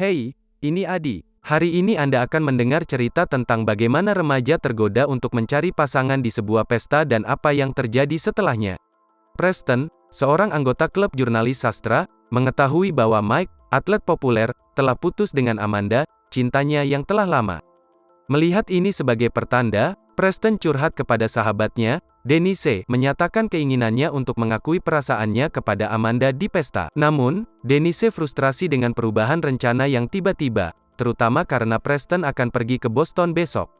Hei, ini Adi. Hari ini Anda akan mendengar cerita tentang bagaimana remaja tergoda untuk mencari pasangan di sebuah pesta dan apa yang terjadi setelahnya. Preston, seorang anggota klub jurnalis sastra, mengetahui bahwa Mike, atlet populer, telah putus dengan Amanda, cintanya yang telah lama. Melihat ini sebagai pertanda, Preston curhat kepada sahabatnya, Denise, menyatakan keinginannya untuk mengakui perasaannya kepada Amanda di pesta. Namun, Denise frustrasi dengan perubahan rencana yang tiba-tiba, terutama karena Preston akan pergi ke Boston besok.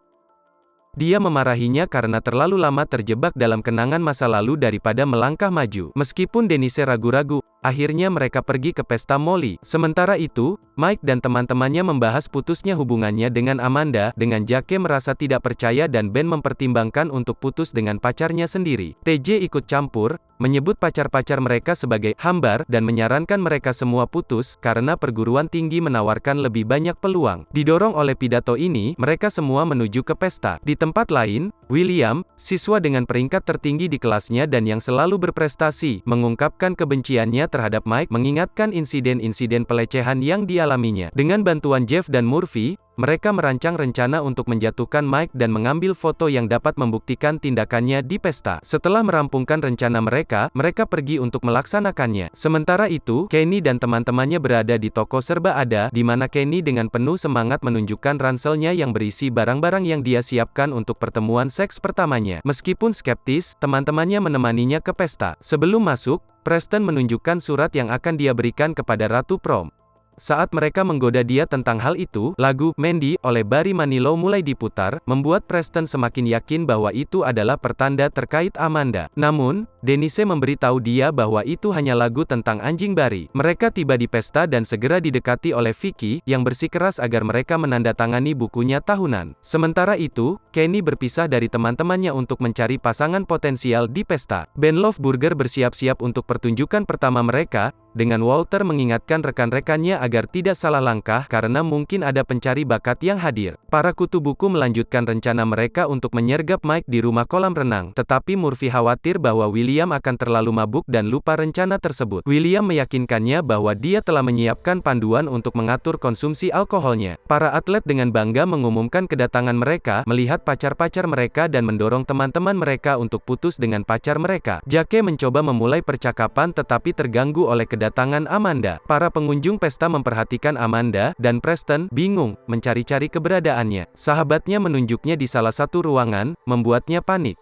Dia memarahinya karena terlalu lama terjebak dalam kenangan masa lalu daripada melangkah maju. Meskipun Denise ragu-ragu, akhirnya mereka pergi ke pesta Molly. Sementara itu, Mike dan teman-temannya membahas putusnya hubungannya dengan Amanda, dengan Jake merasa tidak percaya dan Ben mempertimbangkan untuk putus dengan pacarnya sendiri. TJ ikut campur, menyebut pacar-pacar mereka sebagai hambar, dan menyarankan mereka semua putus, karena perguruan tinggi menawarkan lebih banyak peluang. Didorong oleh pidato ini, mereka semua menuju ke pesta. Di tempat lain, William, siswa dengan peringkat tertinggi di kelasnya dan yang selalu berprestasi, mengungkapkan kebenciannya terhadap Mike, mengingatkan insiden-insiden pelecehan yang dialaminya. Dengan bantuan Jeff dan Murphy, mereka merancang rencana untuk menjatuhkan Mike dan mengambil foto yang dapat membuktikan tindakannya di pesta. Setelah merampungkan rencana mereka pergi untuk melaksanakannya. Sementara itu, Kenny dan teman-temannya berada di toko serba ada, di mana Kenny dengan penuh semangat menunjukkan ranselnya yang berisi barang-barang yang dia siapkan untuk pertemuan seks pertamanya. Meskipun skeptis, teman-temannya menemaninya ke pesta. Sebelum masuk, Preston menunjukkan surat yang akan dia berikan kepada Ratu Prom. Saat mereka menggoda dia tentang hal itu, lagu "Mandy" oleh Barry Manilow mulai diputar, membuat Preston semakin yakin bahwa itu adalah pertanda terkait Amanda. Namun, Denise memberitahu dia bahwa itu hanya lagu tentang anjing Barry. Mereka tiba di pesta dan segera didekati oleh Vicky, yang bersikeras agar mereka menandatangani bukunya tahunan. Sementara itu, Kenny berpisah dari teman-temannya untuk mencari pasangan potensial di pesta. Ben Loveburger bersiap-siap untuk pertunjukan pertama mereka, dengan Walter mengingatkan rekan-rekannya agar tidak salah langkah karena mungkin ada pencari bakat yang hadir. Para kutu buku melanjutkan rencana mereka untuk menyergap Mike di rumah kolam renang, tetapi Murphy khawatir bahwa William akan terlalu mabuk dan lupa rencana tersebut. William meyakinkannya bahwa dia telah menyiapkan panduan untuk mengatur konsumsi alkoholnya. Para atlet dengan bangga mengumumkan kedatangan mereka, melihat pacar-pacar mereka dan mendorong teman-teman mereka untuk putus dengan pacar mereka. Jake mencoba memulai percakapan tetapi terganggu oleh kedatangan Amanda. Para pengunjung pesta memperhatikan Amanda, dan Preston bingung mencari-cari keberadaannya. Sahabatnya menunjuknya di salah satu ruangan, membuatnya panik.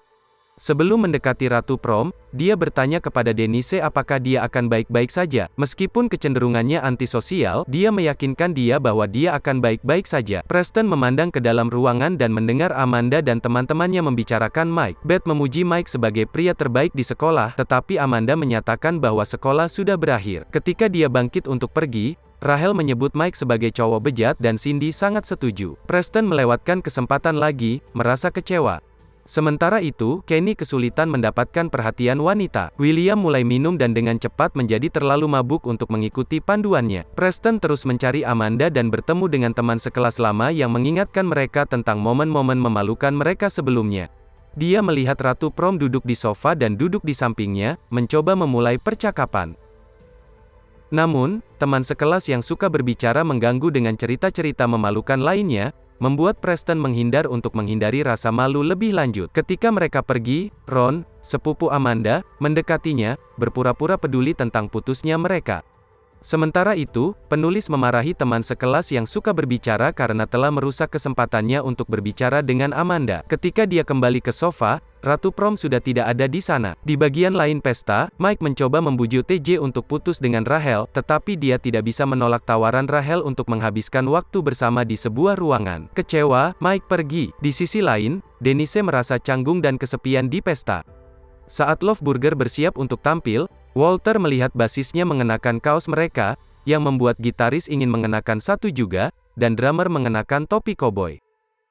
Sebelum mendekati Ratu Prom, dia bertanya kepada Denise apakah dia akan baik-baik saja. Meskipun kecenderungannya antisosial, dia meyakinkan dia bahwa dia akan baik-baik saja. Preston memandang ke dalam ruangan dan mendengar Amanda dan teman-temannya membicarakan Mike. Beth memuji Mike sebagai pria terbaik di sekolah, tetapi Amanda menyatakan bahwa sekolah sudah berakhir. Ketika dia bangkit untuk pergi, Rachel menyebut Mike sebagai cowok bejat dan Cindy sangat setuju. Preston melewatkan kesempatan lagi, merasa kecewa. Sementara itu, Kenny kesulitan mendapatkan perhatian wanita. William mulai minum dan dengan cepat menjadi terlalu mabuk untuk mengikuti panduannya. Preston terus mencari Amanda dan bertemu dengan teman sekelas lama yang mengingatkan mereka tentang momen-momen memalukan mereka sebelumnya. Dia melihat Ratu Prom duduk di sofa dan duduk di sampingnya, mencoba memulai percakapan. Namun, teman sekelas yang suka berbicara mengganggu dengan cerita-cerita memalukan lainnya, membuat Preston menghindar untuk menghindari rasa malu lebih lanjut. Ketika mereka pergi, Ron, sepupu Amanda, mendekatinya, berpura-pura peduli tentang putusnya mereka. Sementara itu, penulis memarahi teman sekelas yang suka berbicara karena telah merusak kesempatannya untuk berbicara dengan Amanda. Ketika dia kembali ke sofa, Ratu Prom sudah tidak ada di sana. Di bagian lain pesta, Mike mencoba membujuk TJ untuk putus dengan Rachel, tetapi dia tidak bisa menolak tawaran Rachel untuk menghabiskan waktu bersama di sebuah ruangan. Kecewa, Mike pergi. Di sisi lain, Denise merasa canggung dan kesepian di pesta. Saat Loveburger bersiap untuk tampil, Walter melihat basisnya mengenakan kaos mereka, yang membuat gitaris ingin mengenakan satu juga, dan drummer mengenakan topi koboi.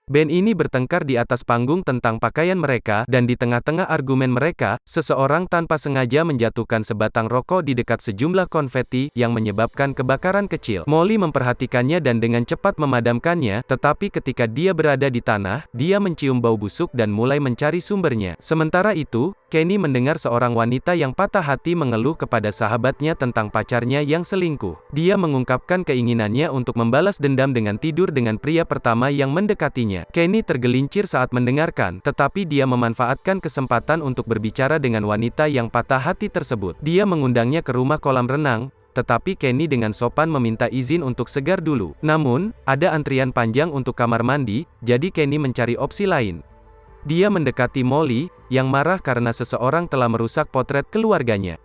Band ini bertengkar di atas panggung tentang pakaian mereka, dan di tengah-tengah argumen mereka, seseorang tanpa sengaja menjatuhkan sebatang rokok di dekat sejumlah konfeti, yang menyebabkan kebakaran kecil. Molly memperhatikannya dan dengan cepat memadamkannya, tetapi ketika dia berada di tanah, dia mencium bau busuk dan mulai mencari sumbernya. Sementara itu, Kenny mendengar seorang wanita yang patah hati mengeluh kepada sahabatnya tentang pacarnya yang selingkuh. Dia mengungkapkan keinginannya untuk membalas dendam dengan tidur dengan pria pertama yang mendekatinya. Kenny tergelincir saat mendengarkan, tetapi dia memanfaatkan kesempatan untuk berbicara dengan wanita yang patah hati tersebut. Dia mengundangnya ke rumah kolam renang, tetapi Kenny dengan sopan meminta izin untuk segar dulu. Namun, ada antrian panjang untuk kamar mandi, jadi Kenny mencari opsi lain. Dia mendekati Molly, yang marah karena seseorang telah merusak potret keluarganya.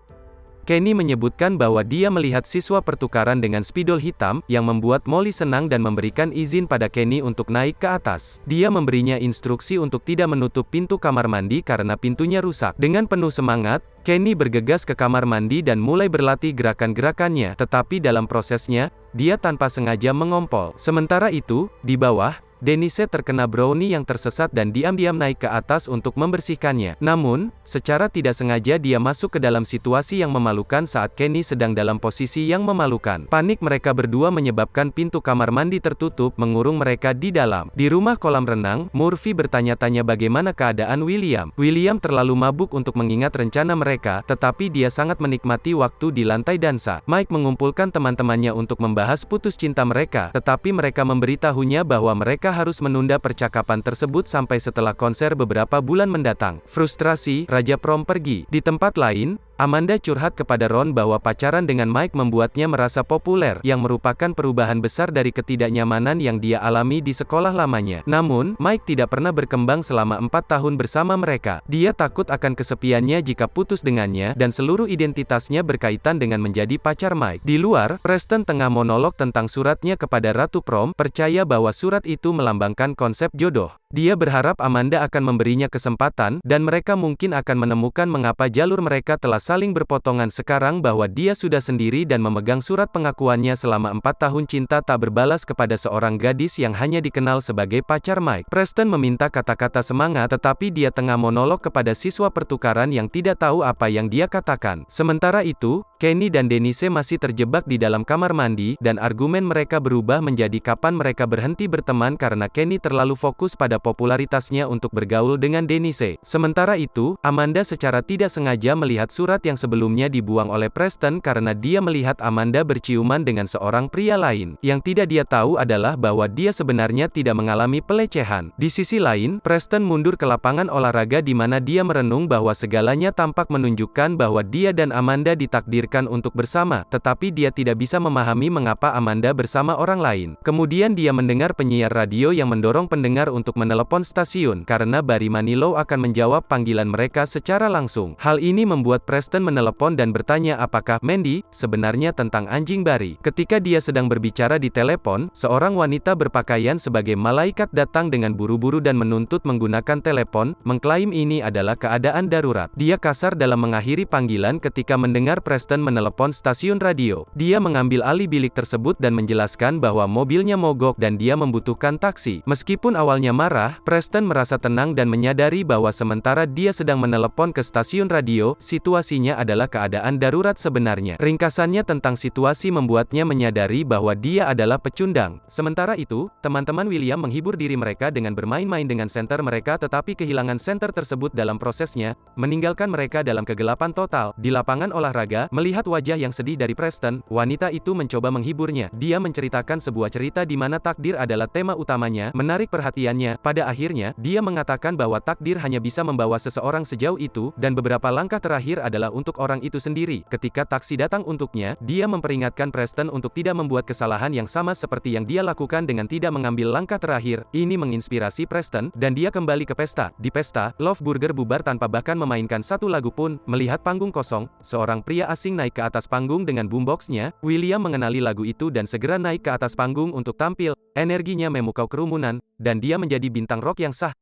Kenny menyebutkan bahwa dia melihat siswa pertukaran dengan spidol hitam, yang membuat Molly senang dan memberikan izin pada Kenny untuk naik ke atas. Dia memberinya instruksi untuk tidak menutup pintu kamar mandi karena pintunya rusak. Dengan penuh semangat, Kenny bergegas ke kamar mandi dan mulai berlatih gerakan-gerakannya, tetapi dalam prosesnya, dia tanpa sengaja mengompol. Sementara itu, di bawah, Denise terkena brownie yang tersesat dan diam-diam naik ke atas untuk membersihkannya. Namun, secara tidak sengaja dia masuk ke dalam situasi yang memalukan saat Kenny sedang dalam posisi yang memalukan. Panik mereka berdua menyebabkan pintu kamar mandi tertutup, mengurung mereka di dalam. Di rumah kolam renang, Murphy bertanya-tanya bagaimana keadaan William. William terlalu mabuk untuk mengingat rencana mereka, tetapi dia sangat menikmati waktu di lantai dansa. Mike mengumpulkan teman-temannya untuk membahas putus cinta mereka, tetapi mereka memberitahunya bahwa mereka harus menunda percakapan tersebut sampai setelah konser beberapa bulan mendatang. Frustrasi, Raja Prom pergi. Di tempat lain, Amanda curhat kepada Ron bahwa pacaran dengan Mike membuatnya merasa populer, yang merupakan perubahan besar dari ketidaknyamanan yang dia alami di sekolah lamanya. Namun, Mike tidak pernah berkembang selama 4 tahun bersama mereka. Dia takut akan kesepiannya jika putus dengannya, dan seluruh identitasnya berkaitan dengan menjadi pacar Mike. Di luar, Preston tengah monolog tentang suratnya kepada Ratu Prom, percaya bahwa surat itu melambangkan konsep jodoh. Dia berharap Amanda akan memberinya kesempatan, dan mereka mungkin akan menemukan mengapa jalur mereka telah saling berpotongan sekarang bahwa dia sudah sendiri dan memegang surat pengakuannya selama 4 tahun cinta tak berbalas kepada seorang gadis yang hanya dikenal sebagai pacar Mike. Preston meminta kata-kata semangat, tetapi dia tengah monolog kepada siswa pertukaran yang tidak tahu apa yang dia katakan. Sementara itu, Kenny dan Denise masih terjebak di dalam kamar mandi, dan argumen mereka berubah menjadi kapan mereka berhenti berteman karena Kenny terlalu fokus pada popularitasnya untuk bergaul dengan Denise. Sementara itu, Amanda secara tidak sengaja melihat surat yang sebelumnya dibuang oleh Preston karena dia melihat Amanda berciuman dengan seorang pria lain. Yang tidak dia tahu adalah bahwa dia sebenarnya tidak mengalami pelecehan. Di sisi lain, Preston mundur ke lapangan olahraga di mana dia merenung bahwa segalanya tampak menunjukkan bahwa dia dan Amanda ditakdirkan untuk bersama, tetapi dia tidak bisa memahami mengapa Amanda bersama orang lain. Kemudian dia mendengar penyiar radio yang mendorong pendengar untuk menelepon stasiun, karena Barry Manilow akan menjawab panggilan mereka secara langsung. Hal ini membuat Preston menelepon dan bertanya apakah Mandy sebenarnya tentang anjing Barry. Ketika dia sedang berbicara di telepon, seorang wanita berpakaian sebagai malaikat datang dengan buru-buru dan menuntut menggunakan telepon, mengklaim ini adalah keadaan darurat. Dia kasar dalam mengakhiri panggilan ketika mendengar Preston menelepon stasiun radio. Dia mengambil alih bilik tersebut dan menjelaskan bahwa mobilnya mogok dan dia membutuhkan taksi. Meskipun awalnya marah, Preston merasa tenang dan menyadari bahwa sementara dia sedang menelepon ke stasiun radio, situasinya adalah keadaan darurat sebenarnya. Ringkasannya tentang situasi membuatnya menyadari bahwa dia adalah pecundang. Sementara itu, teman-teman William menghibur diri mereka dengan bermain-main dengan senter mereka, tetapi kehilangan senter tersebut dalam prosesnya, meninggalkan mereka dalam kegelapan total. Di lapangan olahraga, melihat wajah yang sedih dari Preston, wanita itu mencoba menghiburnya. Dia menceritakan sebuah cerita di mana takdir adalah tema utamanya, menarik perhatiannya. Pada akhirnya, dia mengatakan bahwa takdir hanya bisa membawa seseorang sejauh itu, dan beberapa langkah terakhir adalah untuk orang itu sendiri. Ketika taksi datang untuknya, dia memperingatkan Preston untuk tidak membuat kesalahan yang sama seperti yang dia lakukan dengan tidak mengambil langkah terakhir. Ini menginspirasi Preston, dan dia kembali ke pesta. Di pesta, Love Burger bubar tanpa bahkan memainkan satu lagu pun. Melihat panggung kosong, seorang pria asing naik ke atas panggung dengan boombox-nya. William mengenali lagu itu dan segera naik ke atas panggung untuk tampil. Energinya memukau kerumunan, dan dia menjadi bintang rock yang sah.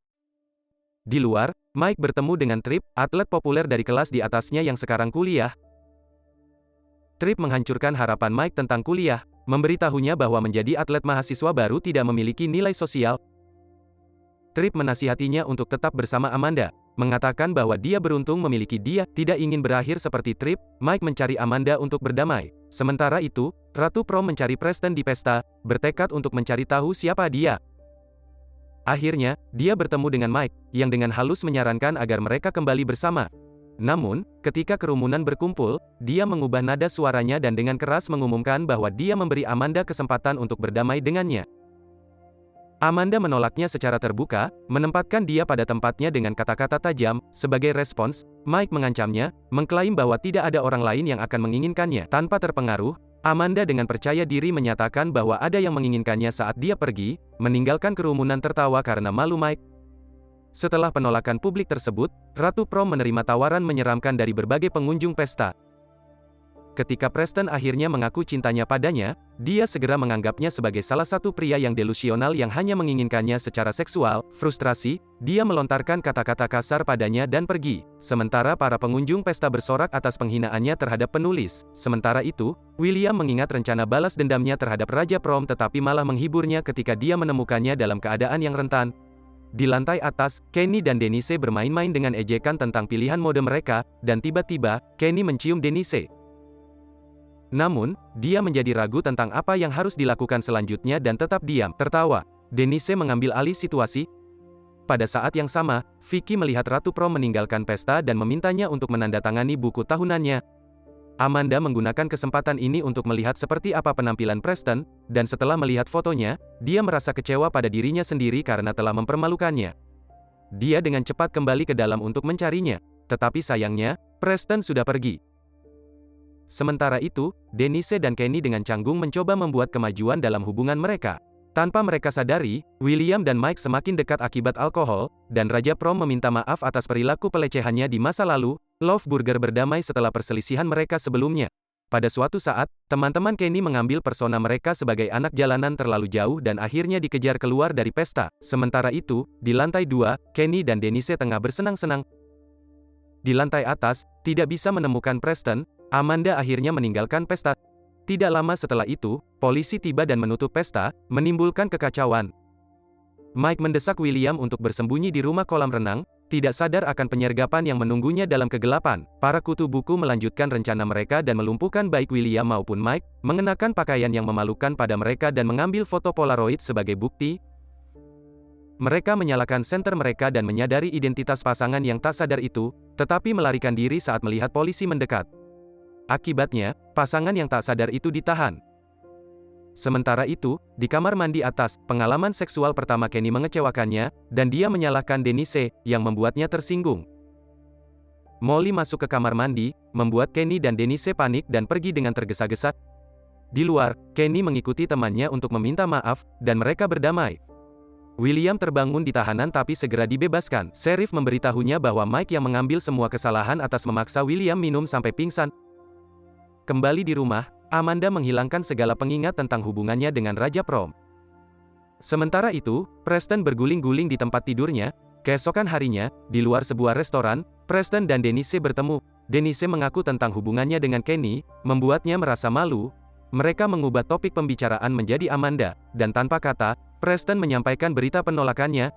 Di luar, Mike bertemu dengan Trip, atlet populer dari kelas di atasnya yang sekarang kuliah. Trip menghancurkan harapan Mike tentang kuliah, memberitahunya bahwa menjadi atlet mahasiswa baru tidak memiliki nilai sosial. Tripp menasihatinya untuk tetap bersama Amanda, mengatakan bahwa dia beruntung memiliki dia, tidak ingin berakhir seperti Tripp. Mike mencari Amanda untuk berdamai. Sementara itu, Ratu Prom mencari Preston di pesta, bertekad untuk mencari tahu siapa dia. Akhirnya, dia bertemu dengan Mike, yang dengan halus menyarankan agar mereka kembali bersama. Namun, ketika kerumunan berkumpul, dia mengubah nada suaranya dan dengan keras mengumumkan bahwa dia memberi Amanda kesempatan untuk berdamai dengannya. Amanda menolaknya secara terbuka, menempatkan dia pada tempatnya dengan kata-kata tajam. Sebagai respons, Mike mengancamnya, mengklaim bahwa tidak ada orang lain yang akan menginginkannya. Tanpa terpengaruh, Amanda dengan percaya diri menyatakan bahwa ada yang menginginkannya saat dia pergi, meninggalkan kerumunan tertawa karena malu Mike. Setelah penolakan publik tersebut, Ratu Prom menerima tawaran menyeramkan dari berbagai pengunjung pesta. Ketika Preston akhirnya mengaku cintanya padanya, dia segera menganggapnya sebagai salah satu pria yang delusional yang hanya menginginkannya secara seksual. Frustrasi, dia melontarkan kata-kata kasar padanya dan pergi. Sementara para pengunjung pesta bersorak atas penghinaannya terhadap penulis. Sementara itu, William mengingat rencana balas dendamnya terhadap Raja Prom tetapi malah menghiburnya ketika dia menemukannya dalam keadaan yang rentan. Di lantai atas, Kenny dan Denise bermain-main dengan ejekan tentang pilihan mode mereka, dan tiba-tiba, Kenny mencium Denise. Namun, dia menjadi ragu tentang apa yang harus dilakukan selanjutnya dan tetap diam, tertawa. Denise mengambil alih situasi. Pada saat yang sama, Vicky melihat Ratu Prom meninggalkan pesta dan memintanya untuk menandatangani buku tahunannya. Amanda menggunakan kesempatan ini untuk melihat seperti apa penampilan Preston, dan setelah melihat fotonya, dia merasa kecewa pada dirinya sendiri karena telah mempermalukannya. Dia dengan cepat kembali ke dalam untuk mencarinya, tetapi sayangnya, Preston sudah pergi. Sementara itu, Denise dan Kenny dengan canggung mencoba membuat kemajuan dalam hubungan mereka. Tanpa mereka sadari, William dan Mike semakin dekat akibat alkohol, dan Raja Prom meminta maaf atas perilaku pelecehannya di masa lalu. Love Burger berdamai setelah perselisihan mereka sebelumnya. Pada suatu saat, teman-teman Kenny mengambil persona mereka sebagai anak jalanan terlalu jauh dan akhirnya dikejar keluar dari pesta. Sementara itu, di lantai 2, Kenny dan Denise tengah bersenang-senang. Di lantai atas, tidak bisa menemukan Preston. Amanda akhirnya meninggalkan pesta. Tidak lama setelah itu, polisi tiba dan menutup pesta, menimbulkan kekacauan. Mike mendesak William untuk bersembunyi di rumah kolam renang, tidak sadar akan penyergapan yang menunggunya dalam kegelapan. Para kutu buku melanjutkan rencana mereka dan melumpuhkan baik William maupun Mike, mengenakan pakaian yang memalukan pada mereka dan mengambil foto Polaroid sebagai bukti. Mereka menyalakan senter mereka dan menyadari identitas pasangan yang tak sadar itu, tetapi melarikan diri saat melihat polisi mendekat. Akibatnya, pasangan yang tak sadar itu ditahan. Sementara itu, di kamar mandi atas, pengalaman seksual pertama Kenny mengecewakannya, dan dia menyalahkan Denise, yang membuatnya tersinggung. Molly masuk ke kamar mandi, membuat Kenny dan Denise panik dan pergi dengan tergesa-gesa. Di luar, Kenny mengikuti temannya untuk meminta maaf, dan mereka berdamai. William terbangun di tahanan tapi segera dibebaskan. Sheriff memberitahunya bahwa Mike yang mengambil semua kesalahan atas memaksa William minum sampai pingsan. Kembali di rumah, Amanda menghilangkan segala pengingat tentang hubungannya dengan Raja Prom. Sementara itu, Preston berguling-guling di tempat tidurnya. Keesokan harinya, di luar sebuah restoran, Preston dan Denise bertemu. Denise mengaku tentang hubungannya dengan Kenny, membuatnya merasa malu. Mereka mengubah topik pembicaraan menjadi Amanda, dan tanpa kata, Preston menyampaikan berita penolakannya.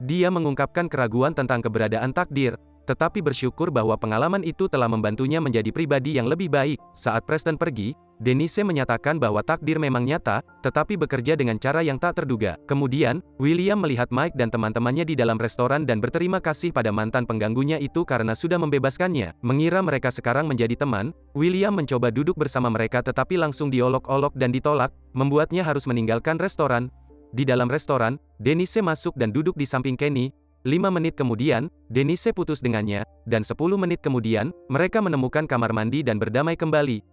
Dia mengungkapkan keraguan tentang keberadaan takdir, tetapi bersyukur bahwa pengalaman itu telah membantunya menjadi pribadi yang lebih baik. Saat Preston pergi, Denise menyatakan bahwa takdir memang nyata, tetapi bekerja dengan cara yang tak terduga. Kemudian, William melihat Mike dan teman-temannya di dalam restoran dan berterima kasih pada mantan pengganggunya itu karena sudah membebaskannya. Mengira mereka sekarang menjadi teman, William mencoba duduk bersama mereka tetapi langsung diolok-olok dan ditolak, membuatnya harus meninggalkan restoran. Di dalam restoran, Denise masuk dan duduk di samping Kenny. 5 menit kemudian, Denise putus dengannya, dan 10 menit kemudian, mereka menemukan kamar mandi dan berdamai kembali.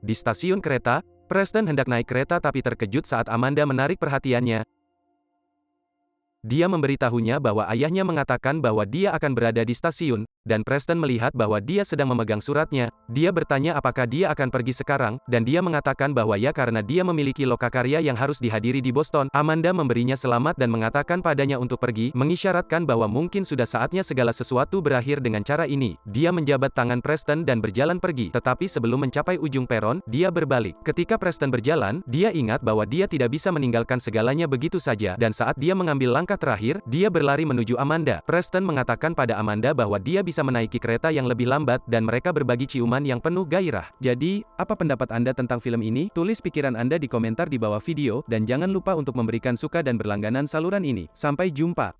Di stasiun kereta, Preston hendak naik kereta tapi terkejut saat Amanda menarik perhatiannya. Dia memberitahunya bahwa ayahnya mengatakan bahwa dia akan berada di stasiun, dan Preston melihat bahwa dia sedang memegang suratnya. Dia bertanya apakah dia akan pergi sekarang, dan dia mengatakan bahwa ya karena dia memiliki lokakarya yang harus dihadiri di Boston. Amanda memberinya selamat dan mengatakan padanya untuk pergi, mengisyaratkan bahwa mungkin sudah saatnya segala sesuatu berakhir dengan cara ini. Dia menjabat tangan Preston dan berjalan pergi, tetapi sebelum mencapai ujung peron, dia berbalik. Ketika Preston berjalan, dia ingat bahwa dia tidak bisa meninggalkan segalanya begitu saja, dan saat dia mengambil langkah Selangkah terakhir, dia berlari menuju Amanda. Preston mengatakan pada Amanda bahwa dia bisa menaiki kereta yang lebih lambat dan mereka berbagi ciuman yang penuh gairah. Jadi, apa pendapat Anda tentang film ini? Tulis pikiran Anda di komentar di bawah video, dan jangan lupa untuk memberikan suka dan berlangganan saluran ini. Sampai jumpa.